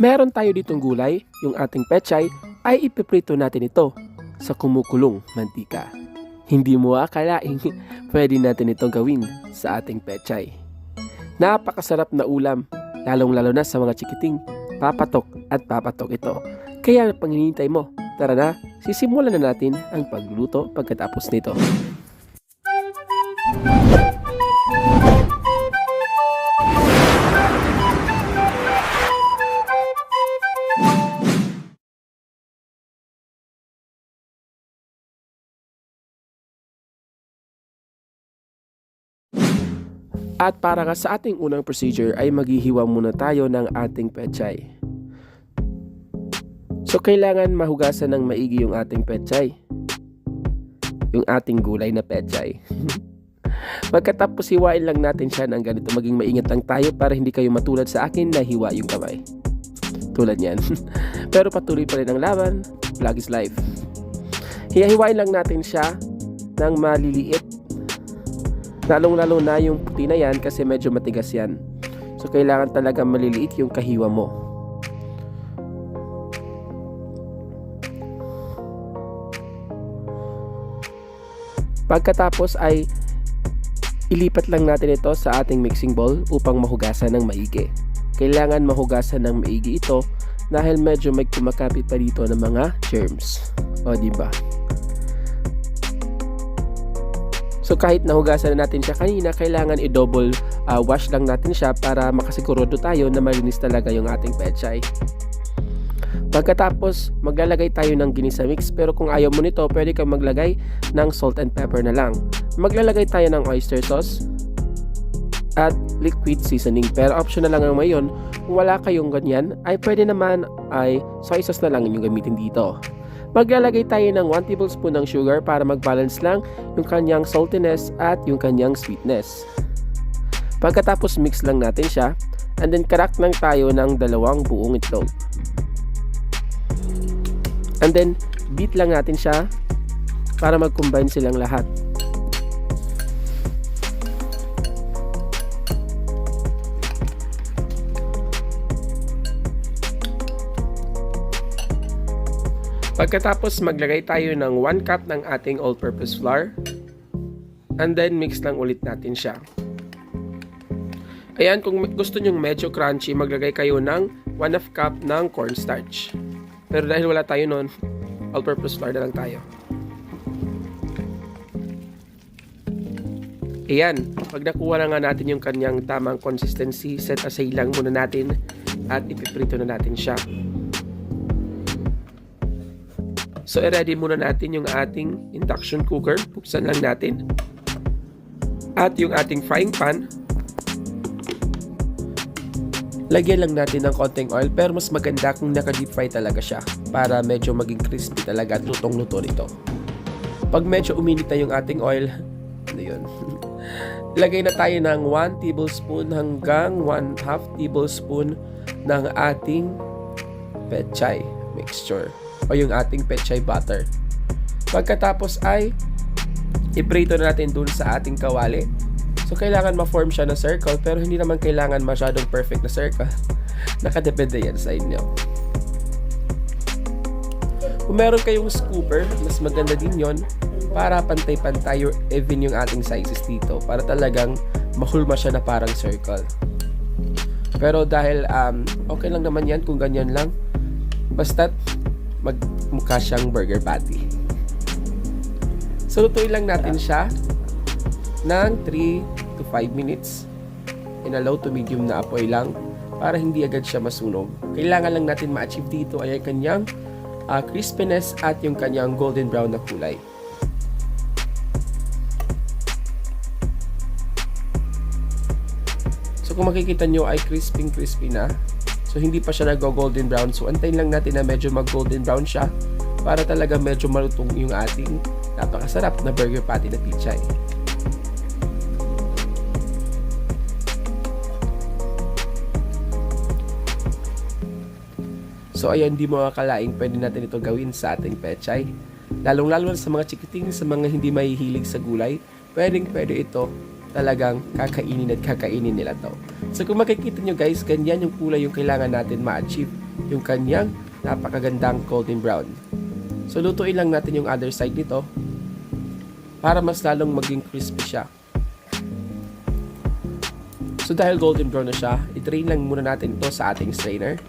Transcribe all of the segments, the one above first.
Meron tayo ditong gulay, yung ating pechay, ay ipiprito natin ito sa kumukulong mantika. Hindi mo akalaing pwede natin itong gawin sa ating pechay. Napakasarap na ulam, lalong-lalo na sa mga chikiting, papatok at papatok ito. Kaya pang hinihintay mo, tara na, sisimulan na natin ang pagluluto pagkatapos nito. At para nga sa ating unang procedure ay maghihiwa muna tayo ng ating pechay. So kailangan mahugasan ng maigi yung ating pechay. Yung ating gulay na pechay. Pagkatapos hiwain lang natin siya ng ganito. Maging maingat lang tayo para hindi kayo matulad sa akin na hiwa yung kamay. Tulad yan. Pero patuloy pa rin ang laban. Vlog is life. Hiwain lang natin siya ng maliliit. Lalong-lalo na yung puti na yan kasi medyo matigas yan. So kailangan talaga maliliit yung kahiwa mo. Pagkatapos ay ilipat lang natin ito sa ating mixing bowl upang mahugasan ng maigi. Kailangan mahugasan ng maigi ito dahil medyo may kumakapit pa dito ng mga germs. O diba? So kahit nahugasan na natin siya kanina, kailangan i-double wash lang natin siya para makasigurado tayo na malinis talaga yung ating pechay. Pagkatapos, maglalagay tayo ng ginisa mix, pero kung ayaw mo nito, pwede kang maglagay ng salt and pepper na lang. Maglalagay tayo ng oyster sauce at liquid seasoning, pero optional lang ang ngayon. Kung wala kayong ganyan, ay pwede naman ay soy sauce na lang yung gamitin dito. Maglalagay tayo ng 1 tablespoon ng sugar para mag-balance lang yung kanyang saltiness at yung kanyang sweetness. Pagkatapos mix lang natin siya, and then crack lang tayo ng 2 buong itlog. And then beat lang natin siya para mag-combine silang lahat. Pagkatapos maglagay tayo ng 1 cup ng ating all-purpose flour. And then mix lang ulit natin siya. Ayan, kung gusto nyo medyo crunchy, maglagay kayo ng 1/2 cup ng cornstarch. Pero dahil wala tayo nun, all-purpose flour na lang tayo. Ayan, pag nakuha na nga natin yung kanyang tamang consistency, set aside lang muna natin at ipiprito na natin siya. So, i-ready muna natin yung ating induction cooker. Buksan lang natin. At yung ating frying pan, lagyan lang natin ng konting oil, pero mas maganda kung naka-deep fry talaga siya para medyo maging crispy talaga at lutong-luto nito. Pag medyo uminit na yung ating oil, ano yun? Lagay na tayo ng 1 tablespoon hanggang 1/2 tablespoon ng ating pechay mixture o yung ating pechay butter. Pagkatapos ay iprito na natin dun sa ating kawali. So kailangan ma-form siya na circle, pero hindi naman kailangan masyadong perfect na circle. Nakadepende yan sa inyo. Kung meron kayong scooper, mas maganda din yon para pantay-pantay or even yung ating sizes dito para talagang mahulma siya na parang circle. Pero dahil okay lang naman yan kung ganyan lang, basta't magmukha siyang burger patty. So lutuin lang natin siya ng 3 to 5 minutes in a low to medium na apoy lang para hindi agad siya masunog. Kailangan lang natin ma-achieve dito ay ang kanyang crispiness at yung kanyang golden brown na kulay. So kung makikita nyo ay crispy na. So hindi pa siya nag-golden brown. So antayin lang natin na medyo mag-golden brown siya para talaga medyo malutong yung ating napakasarap na burger patty na pechay. So ayan, di mo akalaing pwede natin ito gawin sa ating pechay. Lalong-lalo sa mga chikiting, sa mga hindi mahihilig sa gulay, pwede ito talagang kakainin at kakainin nila to. So kung makikita nyo guys, ganyan yung kulay yung kailangan natin ma-achieve. Yung kanyang napakagandang golden brown. So lutuin lang natin yung other side nito para mas lalong maging crispy siya. So dahil golden brown na siya, i-drain lang muna natin ito sa ating strainer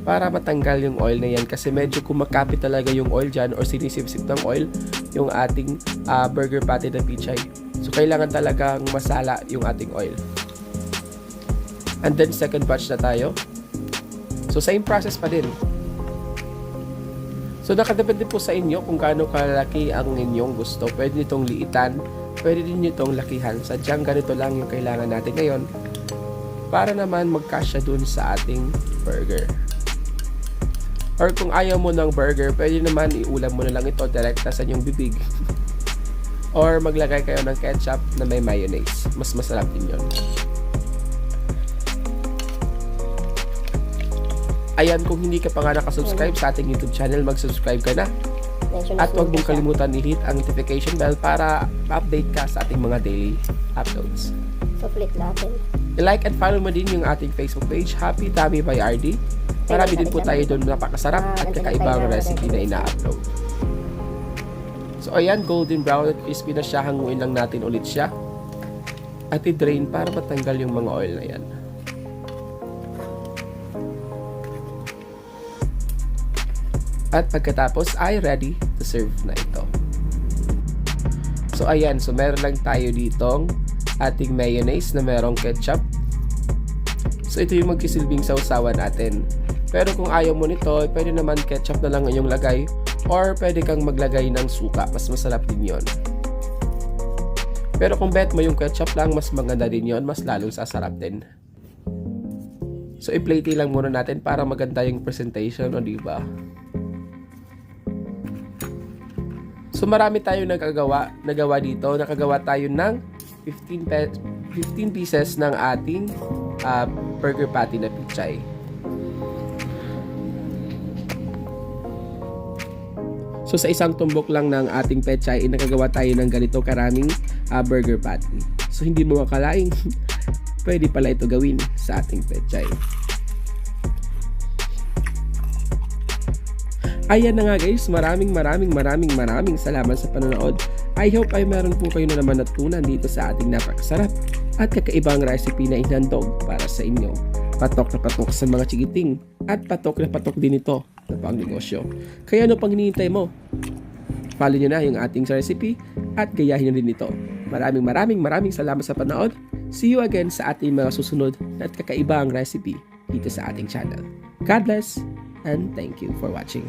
para matanggal yung oil na yan kasi medyo kumakapit talaga yung oil dyan or sinisipsip ng oil yung ating burger patty na pichay. So kailangan talagang masala yung ating oil. And then second batch na tayo. So same process pa din. So nakadepende po sa inyo kung gaano kalaki ang inyong gusto. Pwede nitong liitan, pwede din nitong lakihan. Sadyang ganito lang yung kailangan natin ngayon para naman magkasya dun sa ating burger. Or kung ayaw mo ng burger, pwede naman iulam mo na lang ito direkta sa inyong bibig. Or maglagay kayo ng ketchup na may mayonnaise. Mas masarap din yun. Ayan, kung hindi ka pa nga nakasubscribe sa ating YouTube channel, mag-subscribe ka na. At huwag mong kalimutan i-hit ang notification bell para update ka sa ating mga daily uploads. So, flip natin. I-like and follow mo din yung ating Facebook page, Happy Tummy by RD. Marami din po tayo doon napakasarap at kakaibang recipe na ina-upload. So ayan, golden brown at crispy na siya. Hanguin lang natin ulit siya. At i-drain para matanggal yung mga oil na yan. At pagkatapos ay ready to serve na ito. So ayan, so meron lang tayo ditong ating mayonnaise na merong ketchup. So ito yung magsisilbing sausawan natin. Pero kung ayaw mo nito, pwede naman ketchup na lang yung lagay or pwede kang maglagay ng suka. Mas masarap din yon. Pero kung bet mo yung ketchup lang, mas maganda din yon, mas lalong sasarap din. So i-plate lang muna natin para maganda yung presentation, o diba? So marami tayong nagawa dito. Nakagawa tayo ng 15 pieces ng ating burger patty na pichay. So sa isang tumbok lang ng ating pechay, nakagawa tayo ng ganito karaming burger patty. So hindi mo makalaing pwede pala ito gawin sa ating pechay. Ayan na nga guys, maraming salamat sa panonood. I hope ay meron po kayo na naman natutunan dito sa ating napakasarap at kakaibang recipe na inhandog para sa inyo. Patok na patok sa mga chikiting at patok na patok din ito sa pangnegosyo. Kaya ano pang hinihintay mo? Follow nyo na yung ating recipe at gayahin nyo din ito. Maraming salamat sa panood. See you again sa ating mga susunod at kakaibang recipe dito sa ating channel. God bless and thank you for watching.